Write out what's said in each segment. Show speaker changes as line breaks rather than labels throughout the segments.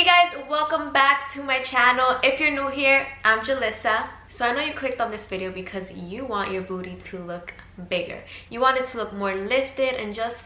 Guys, welcome back to my channel. If you're new here, I'm Julissa. So I know you clicked on this video because you want your booty to look bigger. You want it to look more lifted and just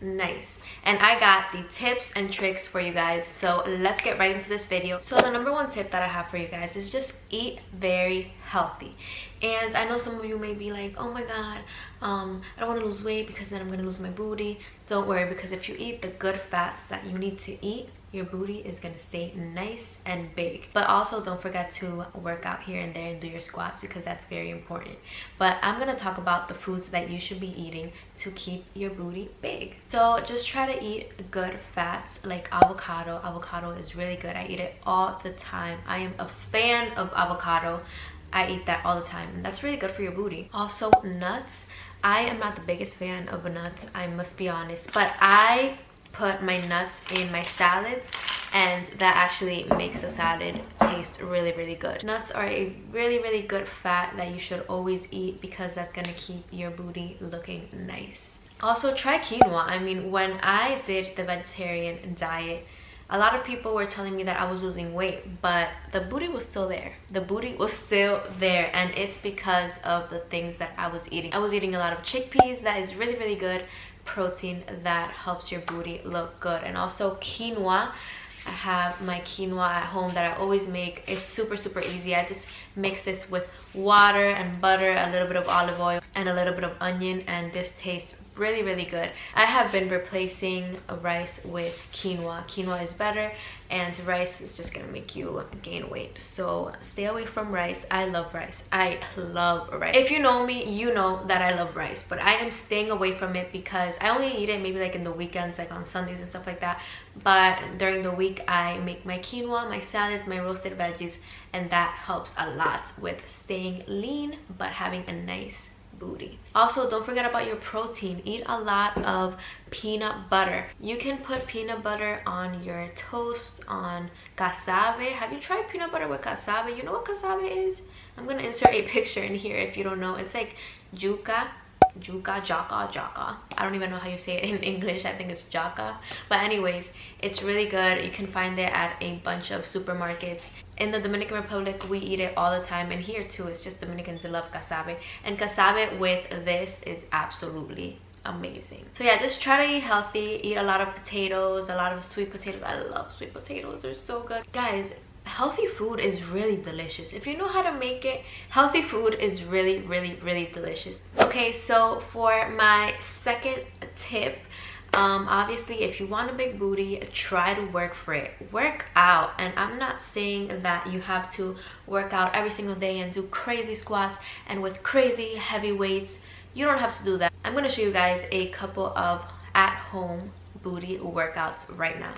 nice. And I got the tips and tricks for you guys. So let's get right into this video. So the number one tip that I have for you guys is just eat very healthy. And I know some of you may be like, oh my god, I don't want to lose weight because then I'm going to lose my booty. Don't worry, because if you eat the good fats that you need to eat, your booty is going to stay nice and big. But also don't forget to work out here and there and do your squats because that's very important. But I'm going to talk about the foods that you should be eating to keep your booty big. So just try to eat good fats like avocado. Avocado is really good. I eat it all the time. I am a fan of avocado. I eat that all the time, and that's really good for your booty. Also nuts. I am not the biggest fan of nuts, I must be honest, but I put my nuts in my salads and that actually makes the salad taste really good. Nuts are a really good fat that you should always eat because that's gonna keep your booty looking nice. Also try quinoa. I mean, when I did the vegetarian diet, a lot of people were telling me that I was losing weight, but the booty was still there. The booty was still there, and it's because of the things that I was eating. I was eating a lot of chickpeas. That is really good protein that helps your booty look good. And also quinoa. I have my quinoa at home that I always make. It's super easy. I just mix this with water and butter, a little bit of olive oil, and a little bit of onion, and this tastes really good. I have been replacing rice with quinoa. Quinoa is better, and rice is just gonna make you gain weight, so stay away from rice. I love rice. I love rice. If you know me, you know that I love rice, but I am staying away from it because I only eat it maybe like in the weekends, like on Sundays and stuff like that. But during the week I make my quinoa, my salads, my roasted veggies, and that helps a lot with staying lean but having a nice booty. Also, don't forget about your protein. Eat a lot of peanut butter. You can put peanut butter on your toast, on cassave. Have you tried peanut butter with cassave? You know what cassave is? I'm gonna insert a picture in here if you don't know. It's like jaca. I don't even know how you say it in English. I think it's jaca. But anyways, it's really good. You can find it at a bunch of supermarkets. In the Dominican Republic, we eat it all the time, and here too, it's just Dominicans love cassave. And cassave with this is absolutely amazing. So yeah, just try to eat healthy. Eat a lot of potatoes, a lot of sweet potatoes. I love sweet potatoes. They're so good. Guys, healthy food is really delicious. If you know how to make it, healthy food is really delicious. Okay, so for my second tip, obviously if you want a big booty, try to work for it. Work out. And I'm not saying that you have to work out every single day and do crazy squats and with crazy heavy weights. You don't have to do that. I'm going to show you guys a couple of at-home booty workouts right now.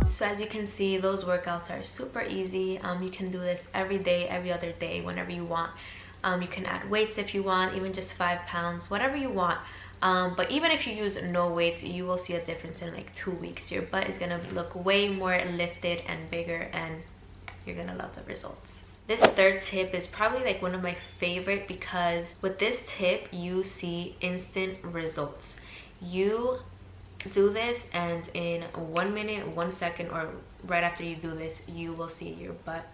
So as you can see, those workouts are super easy. You can do this every day, every other day, whenever you want. You can add weights if you want, even just 5 pounds, whatever you want. But even if you use no weights, you will see a difference in like 2 weeks. Your butt is gonna look way more lifted and bigger, and you're gonna love the results. This third tip is probably like one of my favorite because with this tip you see instant results. You do this and in 1 minute, 1 second, or right after you do this, you will see your butt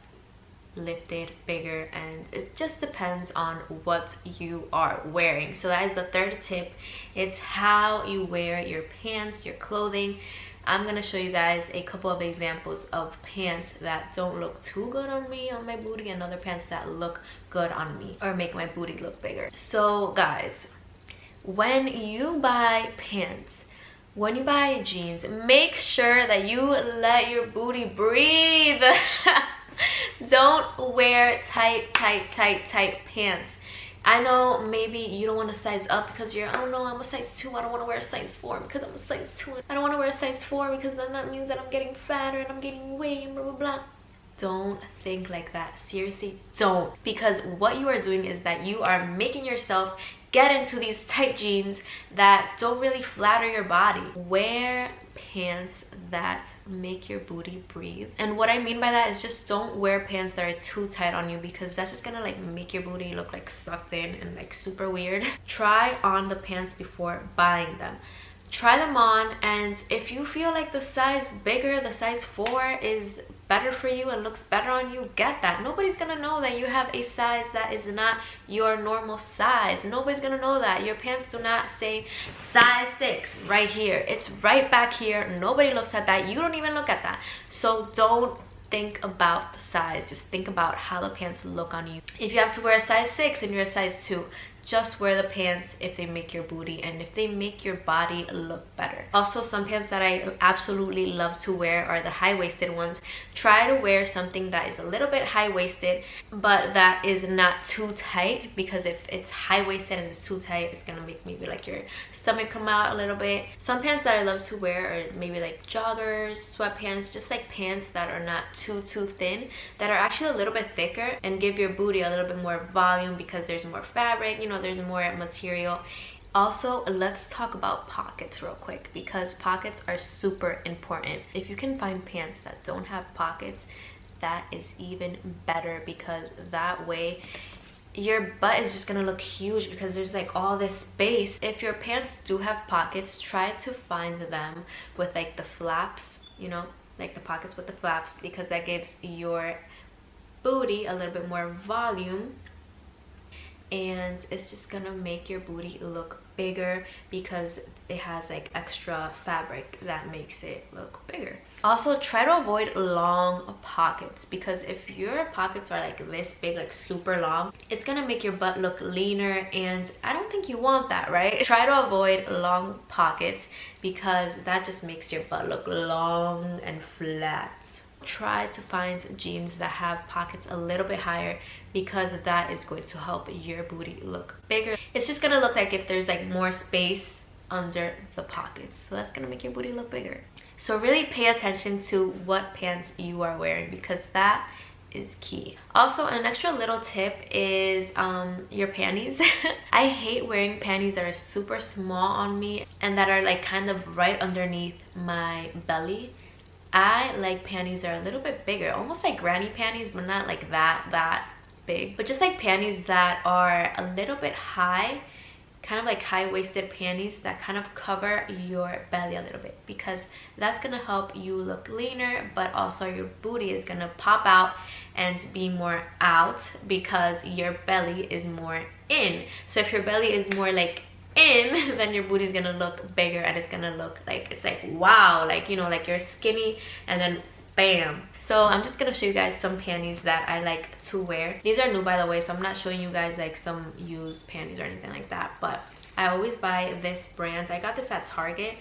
lifted, bigger, and it just depends on what you are wearing. So that is the third tip. It's how you wear your pants, your clothing. I'm gonna show you guys a couple of examples of pants that don't look too good on me, on my booty, and other pants that look good on me or make my booty look bigger. So guys, when you buy pants, when you buy jeans, make sure that you let your booty breathe. Don't wear tight pants. I know maybe you don't want to size up because you're, oh no, I'm a size 2, I don't want to wear a size 4 because I'm a size 2. I don't want to wear a size 4 because then that means that I'm getting fatter and I'm gaining weight and blah blah blah. Don't think like that. Seriously, don't. Because what you are doing is that you are making yourself get into these tight jeans that don't really flatter your body. Wear pants that make your booty breathe. And what I mean by that is just don't wear pants that are too tight on you, because that's just gonna like make your booty look like sucked in and like super weird. Try on the pants before buying them. Try them on, and if you feel like the size bigger, the size 4 is better for you and looks better on you, get that. Nobody's gonna know that you have a size that is not your normal size. Nobody's gonna know that. Your pants do not say size 6 right here. It's right back here. Nobody looks at that. You don't even look at that. So don't think about the size. Just think about how the pants look on you. If you have to wear a size 6 and you're a size 2, just wear the pants if they make your booty and if they make your body look better. Also, some pants that I absolutely love to wear are the high-waisted ones. Try to wear something that is a little bit high-waisted but that is not too tight, because if it's high-waisted and it's too tight, it's gonna make maybe like your stomach come out a little bit. Some pants that I love to wear are maybe like joggers, sweatpants, just like pants that are not too thin, that are actually a little bit thicker and give your booty a little bit more volume because there's more fabric, you know, there's more material. Also, let's talk about pockets real quick, because pockets are super important. If you can find pants that don't have pockets, that is even better, because that way your butt is just gonna look huge because there's like all this space. If your pants do have pockets, try to find them with like the flaps, you know, like the pockets with the flaps, because that gives your booty a little bit more volume, and it's just gonna make your booty look bigger because it has like extra fabric that makes it look bigger. Also, try to avoid long pockets, because if your pockets are like this big, like super long, it's gonna make your butt look leaner, and I don't think you want that, right? Try to avoid long pockets because that just makes your butt look long and flat. Try to find jeans that have pockets a little bit higher, because that is going to help your booty look bigger. It's just gonna look like if there's like more space under the pockets, so that's gonna make your booty look bigger. So really pay attention to what pants you are wearing, because that is key. Also, an extra little tip is your panties. I hate wearing panties that are super small on me and that are like kind of right underneath my belly. I like panties that are a little bit bigger, almost like granny panties, but not like that big, but just like panties that are a little bit high, kind of like high-waisted panties that kind of cover your belly a little bit, because that's gonna help you look leaner, but also your booty is gonna pop out and be more out because your belly is more in. So if your belly is more like in, then your booty is gonna look bigger, and it's gonna look like, it's like wow, like, you know, like you're skinny and then bam. So I'm just gonna show you guys some panties that I like to wear. These are new, by the way, so I'm not showing you guys like some used panties or anything like that, but I always buy this brand. I got this at Target.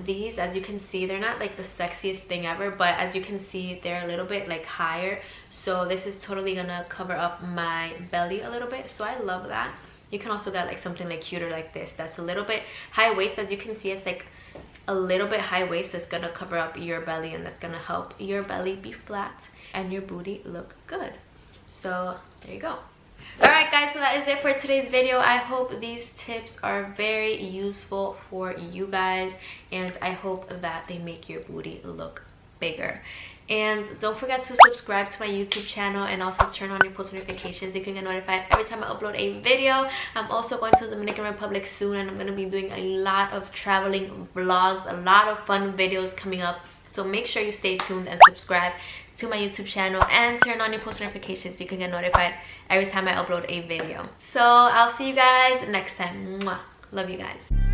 These, as you can see, they're not like the sexiest thing ever, but as you can see, they're a little bit like higher, so this is totally gonna cover up my belly a little bit, so I love that. You can also get like something like cuter like this that's a little bit high waist. As you can see, it's like a little bit high waist, so it's gonna cover up your belly, and that's gonna help your belly be flat and your booty look good. So there you go. Alright guys, so that is it for today's video. I hope these tips are very useful for you guys, and I hope that they make your booty look bigger. And don't forget to subscribe to my YouTube channel, and also turn on your post notifications. You can get notified every time I upload a video. I'm also going to the Dominican Republic soon, and I'm going to be doing a lot of traveling vlogs, a lot of fun videos coming up. So make sure you stay tuned and subscribe to my YouTube channel and turn on your post notifications so you can get notified every time I upload a video. So I'll see you guys next time. Mwah. Love you guys.